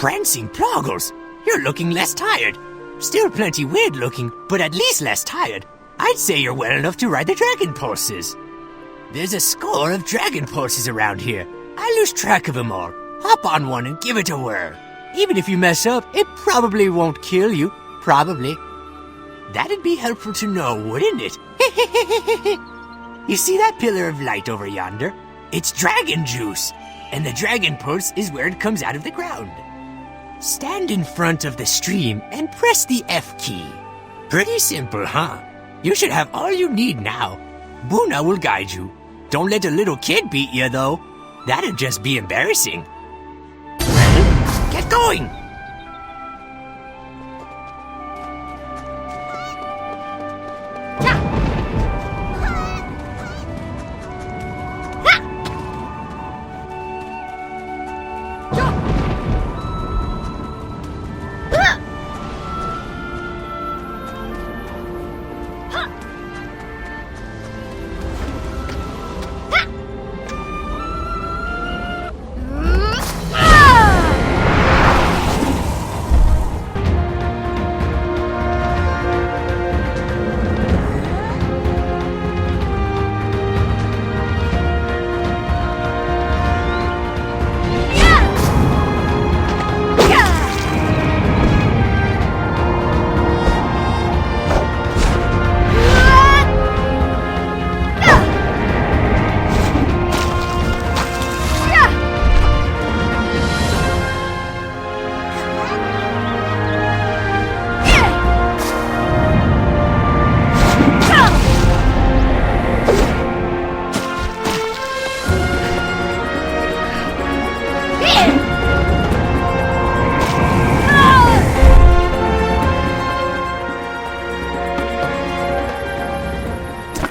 Prancing Ploggles, you're looking less tired. Still plenty weird looking, but at least less tired. I'd say you're well enough to ride the Dragon Pulses. There's a score of Dragon Pulses around here. I lose track of them all. Hop on one and give it a whirl. Even if you mess up, it probably won't kill you. Probably. That'd be helpful to know, wouldn't it? You see that pillar of light over yonder? It's dragon juice, and the dragon pulse is where it comes out of the ground. Stand in front of the stream and press the F key. Pretty simple, huh? You should have all you need now. Buna will guide you. Don't let a little kid beat you, though. That'd just be embarrassing. Well, get going!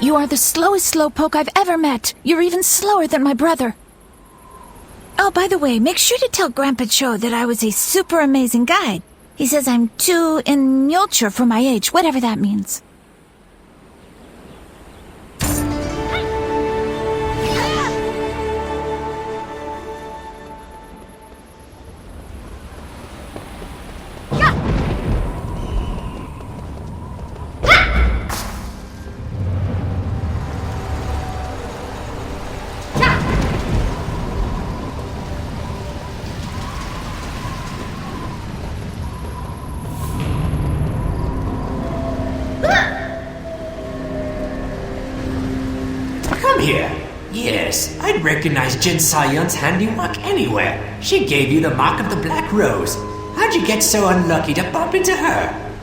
You are the slowest slowpoke I've ever met. You're even slower than my brother. Oh, by the way, make sure to tell Grandpa Cho that I was a super amazing guide. He says I'm too immature for my age, whatever that means. Here. Yes, I'd recognize Jin Sayun's handiwork anywhere. She gave you the mark of the Black Rose. How'd you get so unlucky to bump into her?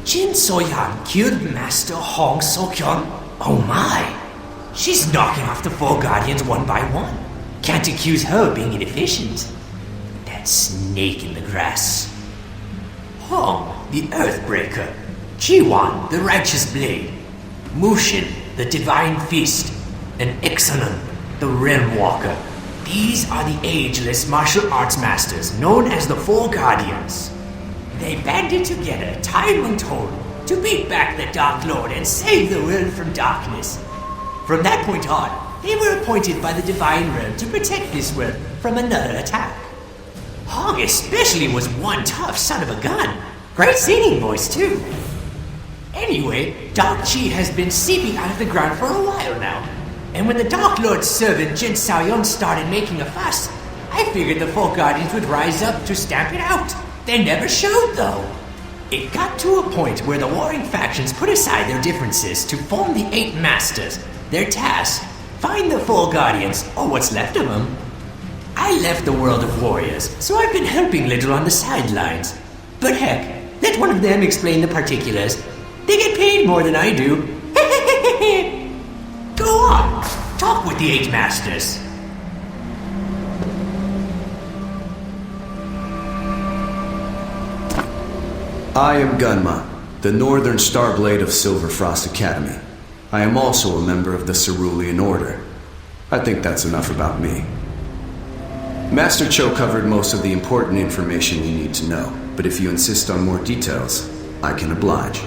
Jin Soyan killed Master Hong Sokyeon? Oh my! She's knocking off the four guardians one by one. Can't accuse her of being inefficient. That snake in the grass. Hong, the Earthbreaker. Jiwan, the Righteous Blade. Mushin, the Divine Fist. And Ixalan, the Realm Walker. These are the ageless martial arts masters known as the Four Guardians. They banded together, time untold, to beat back the Dark Lord and save the world from darkness. From that point on, they were appointed by the Divine Realm to protect this world from another attack. Hong especially was one tough son of a gun. Great singing voice, too. Anyway, Dark Chi has been seeping out of the ground for a while now. And when the Dark Lord's servant Jin Saoyong started making a fuss, I figured the Four Guardians would rise up to stamp it out. They never showed, though. It got to a point where the warring factions put aside their differences to form the Eight Masters. Their task, find the Four Guardians, or what's left of them. I left the world of warriors, so I've been helping little on the sidelines. But heck, let one of them explain the particulars. They get paid more than I do. Go on, talk with the Eight Masters. I am Gunma, the Northern Starblade of Silverfrost Academy. I am also a member of the Cerulean Order. I think that's enough about me. Master Cho covered most of the important information you need to know, but if you insist on more details, I can oblige.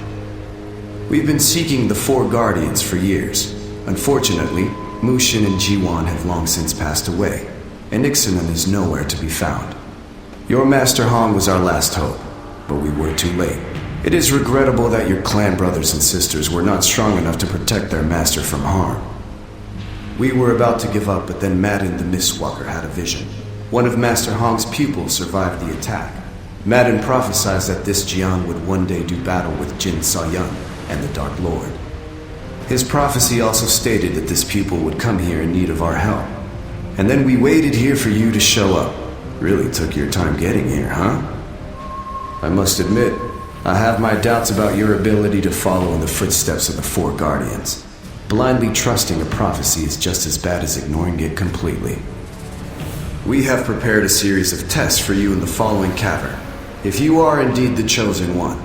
We've been seeking the Four Guardians for years. Unfortunately, Mushin and Jiwan have long since passed away, and Ixalan is nowhere to be found. Your Master Hong was our last hope, but we were too late. It is regrettable that your clan brothers and sisters were not strong enough to protect their master from harm. We were about to give up, but then Madden the Mistwalker had a vision. One of Master Hong's pupils survived the attack. Madden prophesied that this Jian would one day do battle with Jin Saoyun and the Dark Lord. His prophecy also stated that this pupil would come here in need of our help. And then we waited here for you to show up. Really took your time getting here, huh? I must admit, I have my doubts about your ability to follow in the footsteps of the Four Guardians. Blindly trusting a prophecy is just as bad as ignoring it completely. We have prepared a series of tests for you in the following cavern. If you are indeed the chosen one,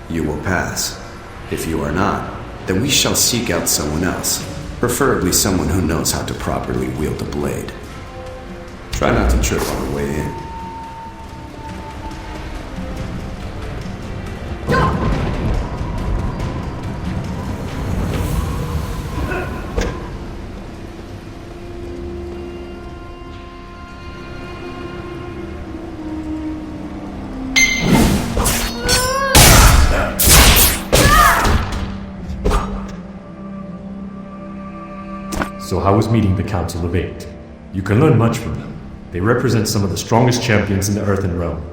you will pass. If you are not, then we shall seek out someone else, preferably someone who knows how to properly wield a blade. Try not to trip on the way in. So how was meeting the Council of Eight? You can learn much from them. They represent some of the strongest champions in the Earthen Realm.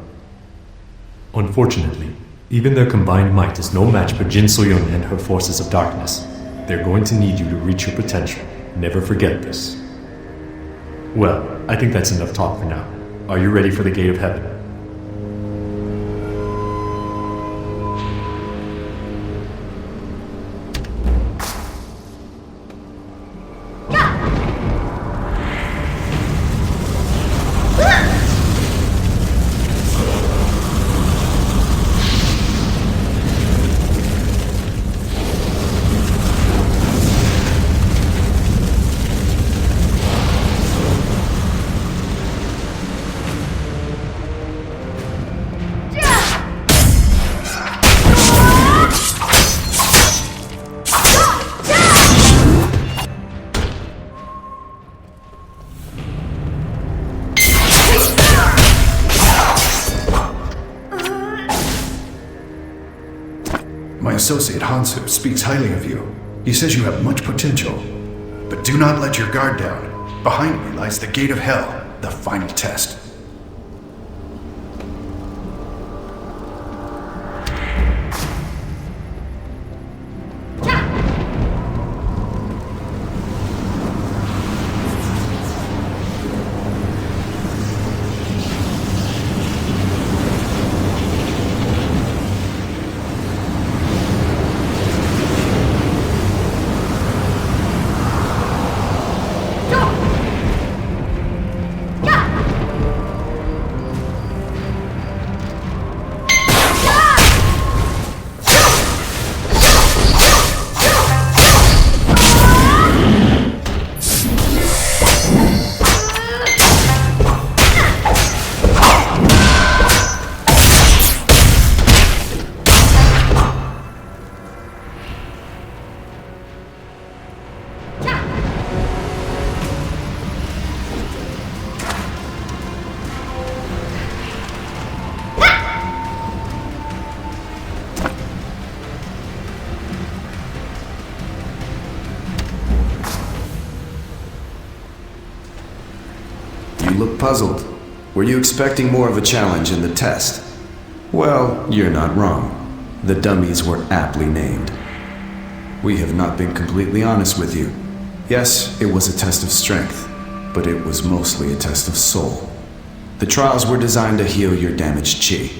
Unfortunately, even their combined might is no match for Jin Soyun and her forces of darkness. They're going to need you to reach your potential. Never forget this. Well, I think that's enough talk for now. Are you ready for the Gate of Heaven? My associate Hansu speaks highly of you. He says you have much potential. But do not let your guard down. Behind me lies the Gate of Hell, the final test. You look puzzled. Were you expecting more of a challenge in the test? Well, you're not wrong. The dummies were aptly named. We have not been completely honest with you. Yes, it was a test of strength, but it was mostly a test of soul. The trials were designed to heal your damaged chi.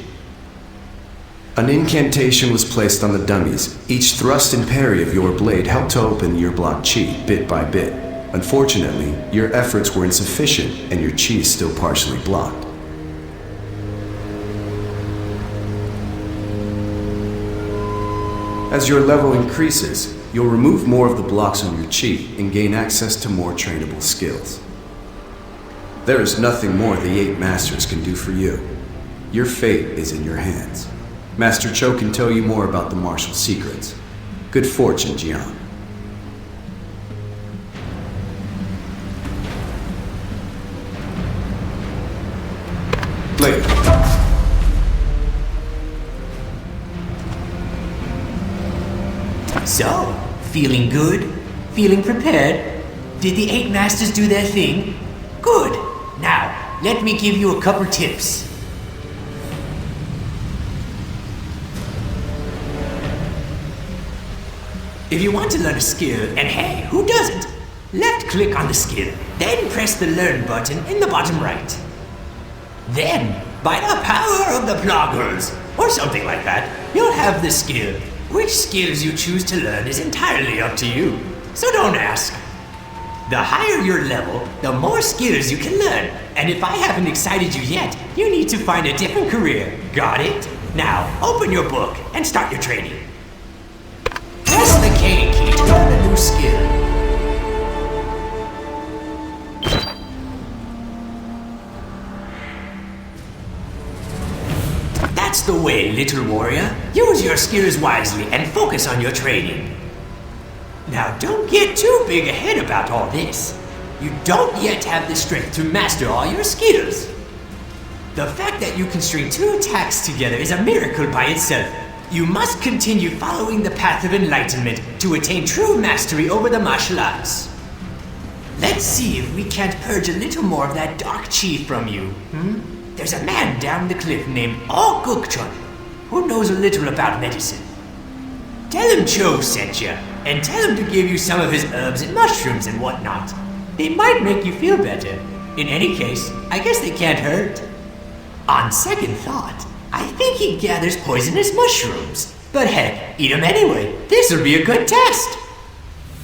An incantation was placed on the dummies. Each thrust and parry of your blade helped to open your blocked chi bit by bit. Unfortunately, your efforts were insufficient and your chi is still partially blocked. As your level increases, you'll remove more of the blocks on your chi and gain access to more trainable skills. There is nothing more the 8 Masters can do for you. Your fate is in your hands. Master Cho can tell you more about the martial secrets. Good fortune, Jian. Later. Feeling good? Feeling prepared? Did the 8 masters do their thing? Good. Now, let me give you a couple tips. If you want to learn a skill, and hey, who doesn't? Left click on the skill, then press the learn button in the bottom right. Then, by the power of the Ploggers, or something like that, you'll have the skill. Which skills you choose to learn is entirely up to you, so don't ask. The higher your level, the more skills you can learn, and if I haven't excited you yet, you need to find a different career. Got it? Now, open your book and start your training. Press the K key to learn a new skill. That's the way, little warrior. Use your skills wisely and focus on your training. Now don't get too big ahead about all this. You don't yet have the strength to master all your skills. The fact that you can string 2 attacks together is a miracle by itself. You must continue following the path of enlightenment to attain true mastery over the martial arts. Let's see if we can't purge a little more of that dark chi from you. There's a man down the cliff named Gukchun who knows a little about medicine. Tell him Cho sent you, and tell him to give you some of his herbs and mushrooms and whatnot. They might make you feel better. In any case, I guess they can't hurt. On second thought, I think he gathers poisonous mushrooms. But heck, eat them anyway. This'll be a good test.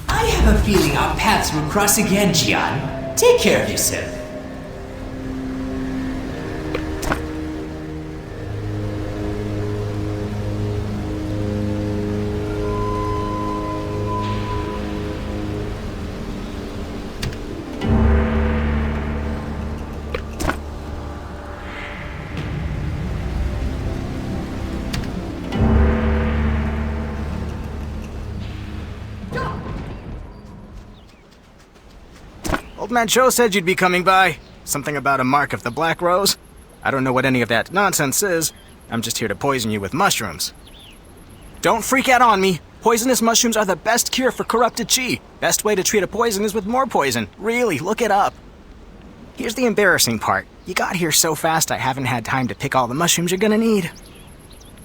I have a feeling our paths will cross again, Jian. Take care of yourself. Old Man Cho said you'd be coming by. Something about a mark of the Black Rose. I don't know what any of that nonsense is. I'm just here to poison you with mushrooms. Don't freak out on me. Poisonous mushrooms are the best cure for corrupted chi. Best way to treat a poison is with more poison. Really, look it up. Here's the embarrassing part. You got here so fast I haven't had time to pick all the mushrooms you're gonna need.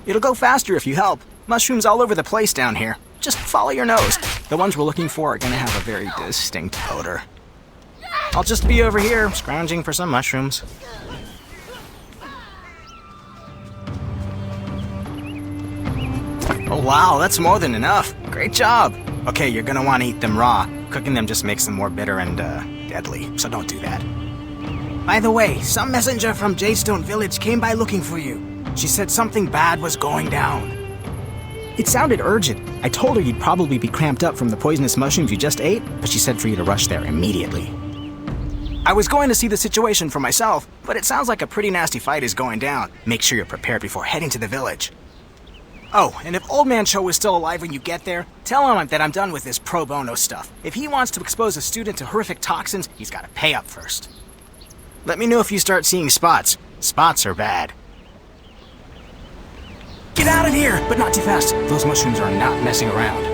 It'll go faster if you help. Mushrooms all over the place down here. Just follow your nose. The ones we're looking for are gonna have a very distinct odor. I'll just be over here, scrounging for some mushrooms. Oh wow, that's more than enough. Great job. Okay, you're gonna want to eat them raw. Cooking them just makes them more bitter and, deadly, so don't do that. By the way, some messenger from Jadestone Village came by looking for you. She said something bad was going down. It sounded urgent. I told her you'd probably be cramped up from the poisonous mushrooms you just ate, but she said for you to rush there immediately. I was going to see the situation for myself, but it sounds like a pretty nasty fight is going down. Make sure you're prepared before heading to the village. Oh, and if Old Man Cho is still alive when you get there, tell him that I'm done with this pro bono stuff. If he wants to expose a student to horrific toxins, he's got to pay up first. Let me know if you start seeing spots. Spots are bad. Get out of here, but not too fast. Those mushrooms are not messing around.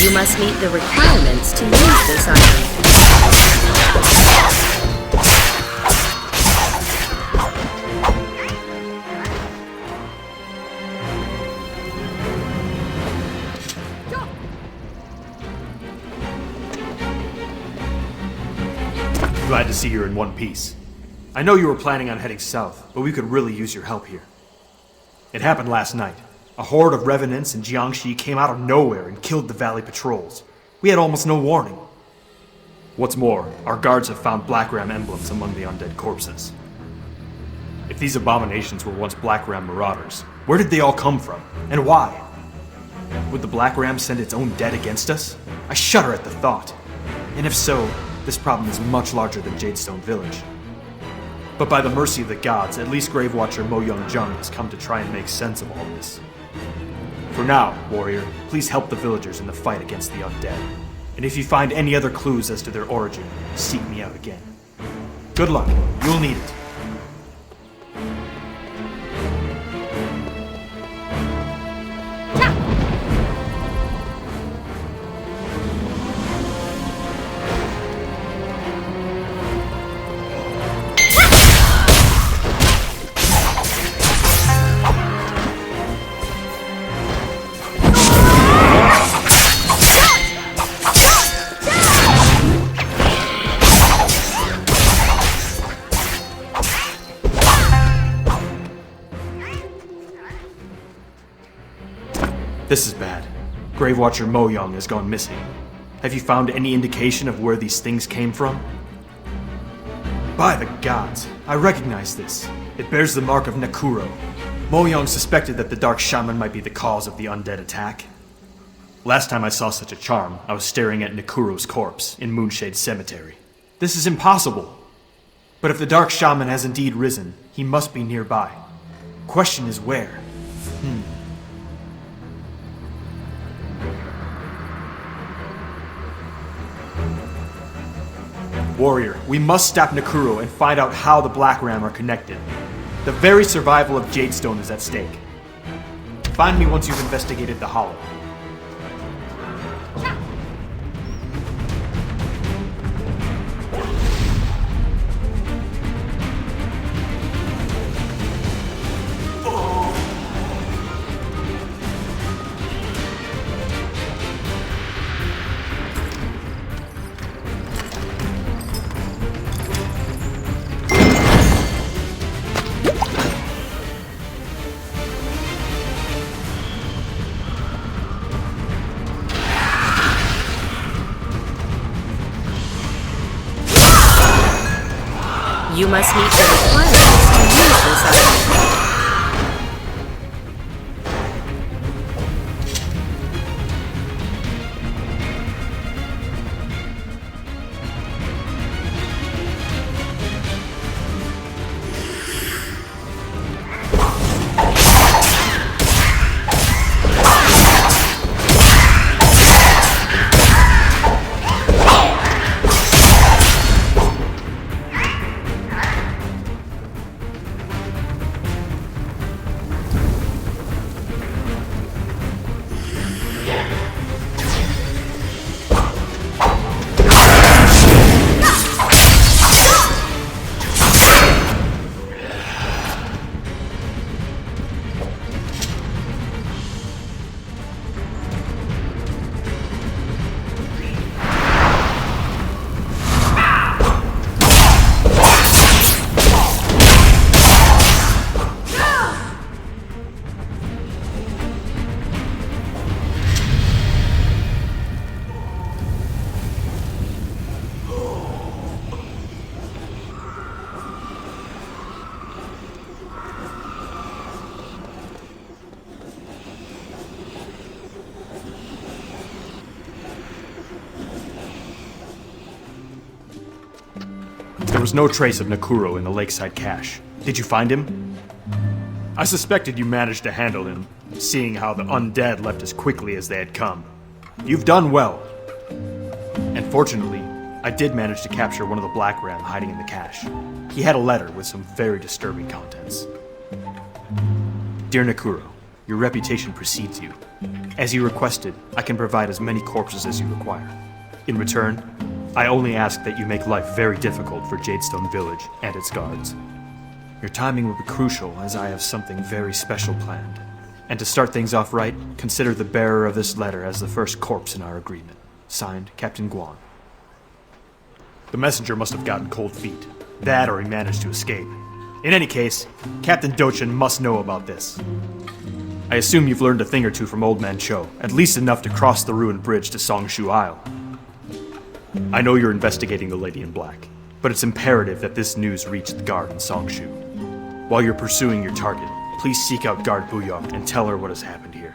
You must meet the requirements to use this item. glad to see you're in one piece. I know you were planning on heading south, but we could really use your help here. It happened last night. A horde of revenants in Jiangxi came out of nowhere and killed the valley patrols. We had almost no warning. What's more, our guards have found Black Ram emblems among the undead corpses. If these abominations were once Black Ram marauders, where did they all come from, and why? Would the Black Ram send its own dead against us? I shudder at the thought. And if so, this problem is much larger than Jadestone Village. But by the mercy of the gods, at least Grave Watcher Mo Young Jung has come to try and make sense of all this. For now, warrior, please help the villagers in the fight against the undead. And if you find any other clues as to their origin, seek me out again. Good luck. You'll need it. This is bad. Grave Watcher Mo Young has gone missing. Have you found any indication of where these things came from? By the gods, I recognize this. It bears the mark of Nekuro. Mo Young suspected that the Dark Shaman might be the cause of the undead attack. Last time I saw such a charm, I was staring at Nekuro's corpse in Moonshade Cemetery. This is impossible. But if the Dark Shaman has indeed risen, he must be nearby. Question is where? Warrior, we must stop Nekuro and find out how the Black Ram are connected. The very survival of Jadestone is at stake. Find me once you've investigated the Hollow. You must meet the requirements to use this item. There was no trace of Nekuro in the lakeside cache. Did you find him? I suspected you managed to handle him, seeing how the undead left as quickly as they had come. You've done well. And fortunately, I did manage to capture one of the Black Ram hiding in the cache. He had a letter with some very disturbing contents. Dear Nekuro, your reputation precedes you. As you requested, I can provide as many corpses as you require. In return, I only ask that you make life very difficult for Jadestone Village and its guards. Your timing will be crucial, as I have something very special planned. And to start things off right, consider the bearer of this letter as the first corpse in our agreement. Signed, Captain Guan. The messenger must have gotten cold feet. That or he managed to escape. In any case, Captain Dochin must know about this. I assume you've learned a thing or two from Old Man Cho, at least enough to cross the ruined bridge to Songshu Isle. I know you're investigating the Lady in Black, but it's imperative that this news reach the guard in Songshu. While you're pursuing your target, please seek out Guard Buyong and tell her what has happened here.